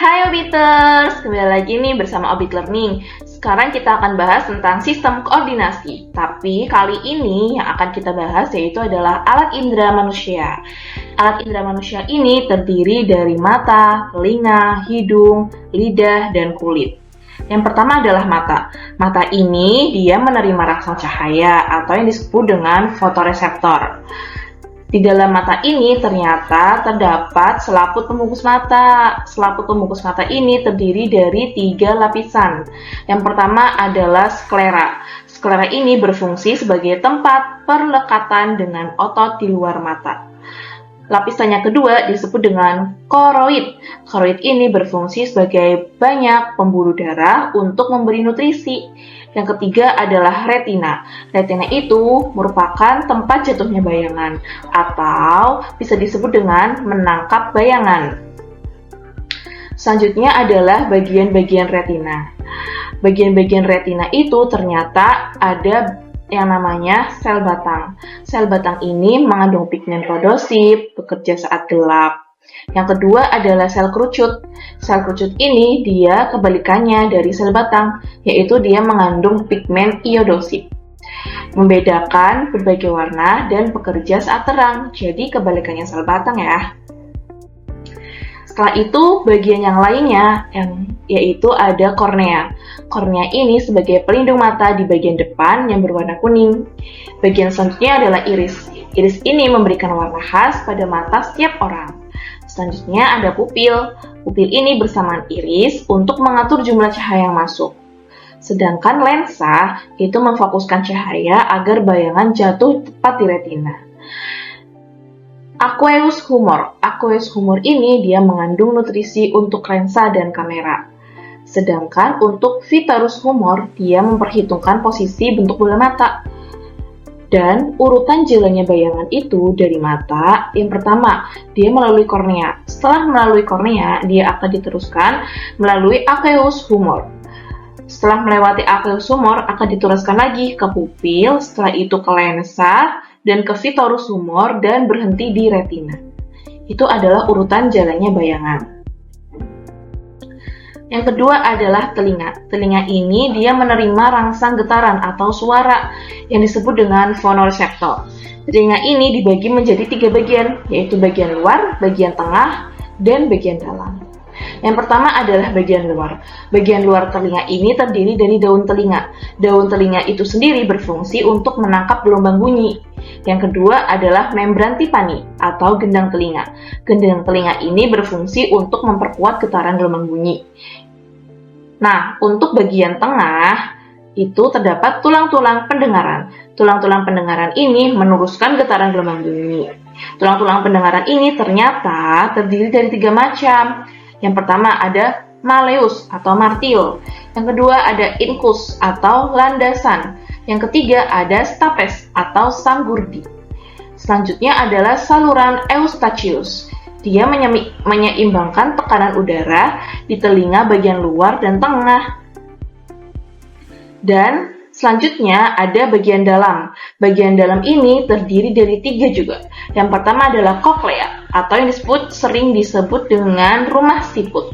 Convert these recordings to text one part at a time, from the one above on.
Hai Obiters, kembali lagi nih bersama Obit Learning. Sekarang kita akan bahas tentang sistem koordinasi. Tapi kali ini yang akan kita bahas yaitu adalah alat indera manusia. Alat indera manusia ini terdiri dari mata, telinga, hidung, lidah, dan kulit. Yang pertama adalah mata. Mata ini dia menerima rangsang cahaya atau yang disebut dengan fotoreseptor. Di dalam mata ini ternyata terdapat selaput pembungkus mata. Selaput pembungkus mata ini terdiri dari 3 lapisan. Yang pertama adalah sklera. Sklera ini berfungsi sebagai tempat perlekatan dengan otot di luar mata. Lapisan yang kedua disebut dengan koroid. Koroid ini berfungsi sebagai banyak pembuluh darah untuk memberi nutrisi. Yang ketiga adalah retina. Retina itu merupakan tempat jatuhnya bayangan atau bisa disebut dengan menangkap bayangan. Selanjutnya adalah bagian-bagian retina. Bagian-bagian retina itu ternyata ada yang namanya sel batang. Sel batang ini mengandung pigmen rodosip, bekerja saat gelap. Yang kedua adalah sel kerucut. Sel kerucut ini dia kebalikannya dari sel batang, yaitu dia mengandung pigmen iodosip. Membedakan berbagai warna dan bekerja saat terang, jadi kebalikannya sel batang ya. Setelah itu, bagian yang lainnya yaitu ada kornea. Kornea ini sebagai pelindung mata di bagian depan yang berwarna kuning. Bagian selanjutnya adalah iris. Iris ini memberikan warna khas pada mata setiap orang. Selanjutnya ada pupil. Pupil ini bersamaan iris untuk mengatur jumlah cahaya yang masuk. Sedangkan lensa itu memfokuskan cahaya agar bayangan jatuh tepat di retina. Aqueous humor. Aqueous humor ini dia mengandung nutrisi untuk lensa dan kamera. Sedangkan untuk vitreous humor dia memperhitungkan posisi bentuk bola mata. Dan urutan jalannya bayangan itu dari mata, yang pertama, dia melalui kornea. Setelah melalui kornea, dia akan diteruskan melalui aqueous humor. Setelah melewati aqueous humor, akan diteruskan lagi ke pupil, setelah itu ke lensa, dan ke vitreous humor, dan berhenti di retina. Itu adalah urutan jalannya bayangan. Yang kedua adalah telinga. Telinga ini dia menerima rangsang getaran atau suara yang disebut dengan fonoreseptor. Telinga ini dibagi menjadi 3 bagian, yaitu bagian luar, bagian tengah, dan bagian dalam. Yang pertama adalah bagian luar. Bagian luar telinga ini terdiri dari daun telinga. Daun telinga itu sendiri berfungsi untuk menangkap gelombang bunyi. Yang kedua adalah membran tipani atau gendang telinga. Gendang telinga ini berfungsi untuk memperkuat getaran gelombang bunyi. Nah, untuk bagian tengah itu terdapat tulang-tulang pendengaran. Tulang-tulang pendengaran ini meneruskan getaran gelombang bunyi. Tulang-tulang pendengaran ini ternyata terdiri dari 3 macam. Yang pertama ada malleus atau martil. Yang kedua ada incus atau landasan. Yang ketiga ada stapes atau sanggurdi. Selanjutnya adalah saluran eustachius. Dia menyeimbangkan tekanan udara di telinga bagian luar dan tengah. Dan selanjutnya ada bagian dalam. Bagian dalam ini terdiri dari 3 juga. Yang pertama adalah koklea atau yang sering disebut dengan rumah siput.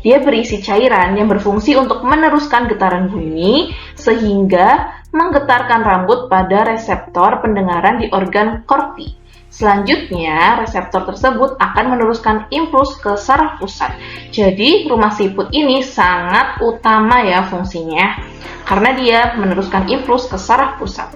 Dia berisi cairan yang berfungsi untuk meneruskan getaran bunyi sehingga menggetarkan rambut pada reseptor pendengaran di organ korti. Selanjutnya, reseptor tersebut akan meneruskan impuls ke saraf pusat. Jadi, rumah siput ini sangat utama ya fungsinya, karena dia meneruskan impuls ke saraf pusat.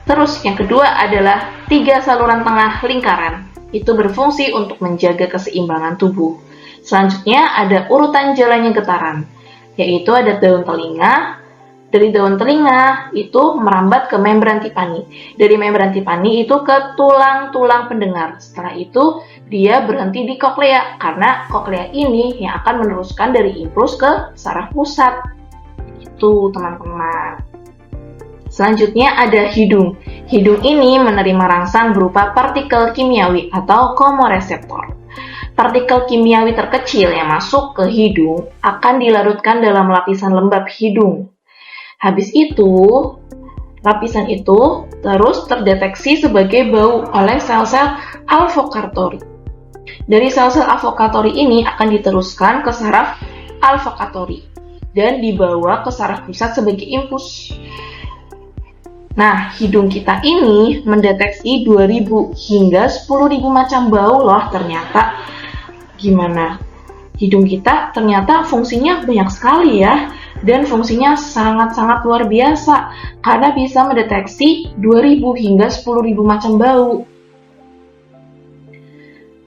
Terus, yang kedua adalah 3 saluran tengah lingkaran. Itu berfungsi untuk menjaga keseimbangan tubuh. Selanjutnya, ada urutan jalannya getaran, yaitu ada daun telinga. Dari daun telinga itu merambat ke membran tipani. Dari membran tipani itu ke tulang-tulang pendengar. Setelah itu dia berhenti di koklea karena koklea ini yang akan meneruskan dari impuls ke saraf pusat. Itu teman-teman. Selanjutnya ada hidung. Hidung ini menerima rangsang berupa partikel kimiawi atau komoreseptor. Partikel kimiawi terkecil yang masuk ke hidung akan dilarutkan dalam lapisan lembab hidung. Habis itu, lapisan itu terus terdeteksi sebagai bau oleh sel-sel alfokartori. Dari sel-sel olfaktori ini akan diteruskan ke saraf olfaktori dan dibawa ke saraf pusat sebagai impuls. Nah, hidung kita ini mendeteksi 2000 hingga 10.000 macam bau loh ternyata. Gimana? Hidung kita ternyata fungsinya banyak sekali ya, dan fungsinya sangat-sangat luar biasa karena bisa mendeteksi 2000 hingga 10.000 macam bau.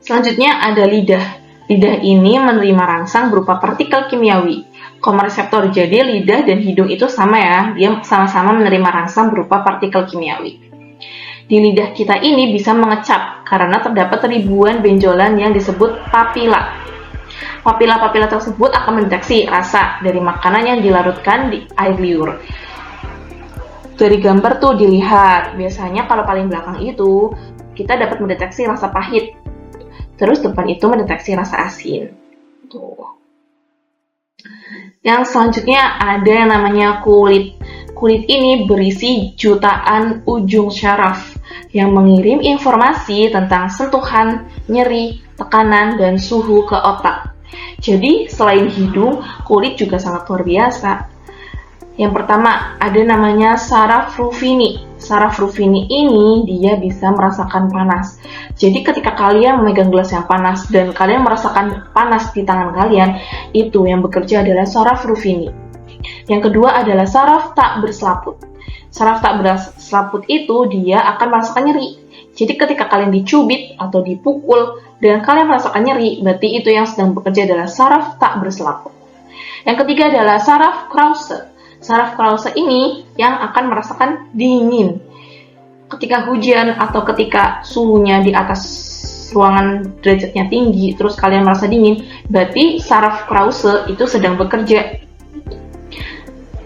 Selanjutnya ada lidah. Lidah ini menerima rangsang berupa partikel kimiawi. Komoreseptor, jadi lidah dan hidung itu sama ya, dia sama-sama menerima rangsang berupa partikel kimiawi. Di lidah kita ini bisa mengecap karena terdapat ribuan benjolan yang disebut papila. Papila-papila tersebut akan mendeteksi rasa dari makanan yang dilarutkan di air liur. Dari gambar tuh dilihat, biasanya kalau paling belakang itu kita dapat mendeteksi rasa pahit. Terus depan itu mendeteksi rasa asin. Tuh. Yang selanjutnya ada yang namanya kulit. Kulit ini berisi jutaan ujung syaraf yang mengirim informasi tentang sentuhan, nyeri, tekanan, dan suhu ke otak. Jadi, selain hidung, kulit juga sangat luar biasa. Yang pertama, ada namanya saraf Ruffini. Saraf Ruffini ini dia bisa merasakan panas. Jadi ketika kalian memegang gelas yang panas dan kalian merasakan panas di tangan kalian, itu yang bekerja adalah saraf Ruffini. Yang kedua adalah saraf tak berselaput. Saraf tak berselaput itu dia akan merasakan nyeri. Jadi ketika kalian dicubit atau dipukul dan kalian merasakan nyeri, berarti itu yang sedang bekerja adalah saraf tak berselaput. Yang ketiga adalah saraf Krause. Saraf Krause ini yang akan merasakan dingin. Ketika hujan atau ketika suhunya di atas ruangan derajatnya tinggi, terus kalian merasa dingin, berarti saraf Krause itu sedang bekerja.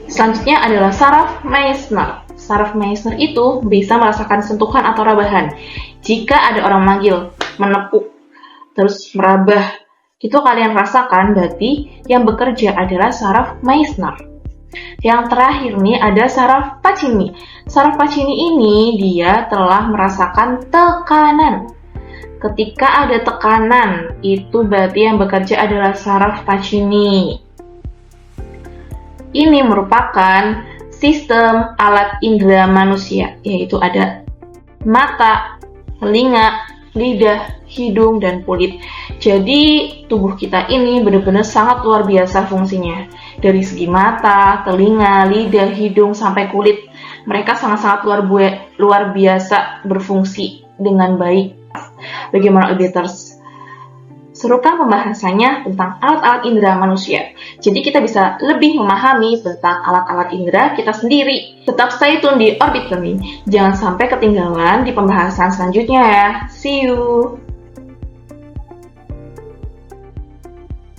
Selanjutnya adalah saraf Meissner. Saraf Meissner itu bisa merasakan sentuhan atau rabahan. Jika ada orang memanggil, menepuk, terus merabah, itu kalian rasakan, berarti yang bekerja adalah saraf Meissner. Yang terakhir nih ada saraf Pacini. Saraf Pacini ini dia telah merasakan tekanan. Ketika ada tekanan, itu berarti yang bekerja adalah saraf Pacini. Ini merupakan sistem alat indera manusia, yaitu ada mata, telinga, lidah, hidung, dan kulit. Jadi tubuh kita ini benar-benar sangat luar biasa fungsinya. Dari segi mata, telinga, lidah, hidung, sampai kulit. Mereka sangat-sangat luar biasa berfungsi dengan baik. Bagaimana auditors? Serukan pembahasannya tentang alat-alat indera manusia. Jadi kita bisa lebih memahami tentang alat-alat indera kita sendiri. Tetap stay tune di Orbit Learning. Jangan sampai ketinggalan di pembahasan selanjutnya ya. See you!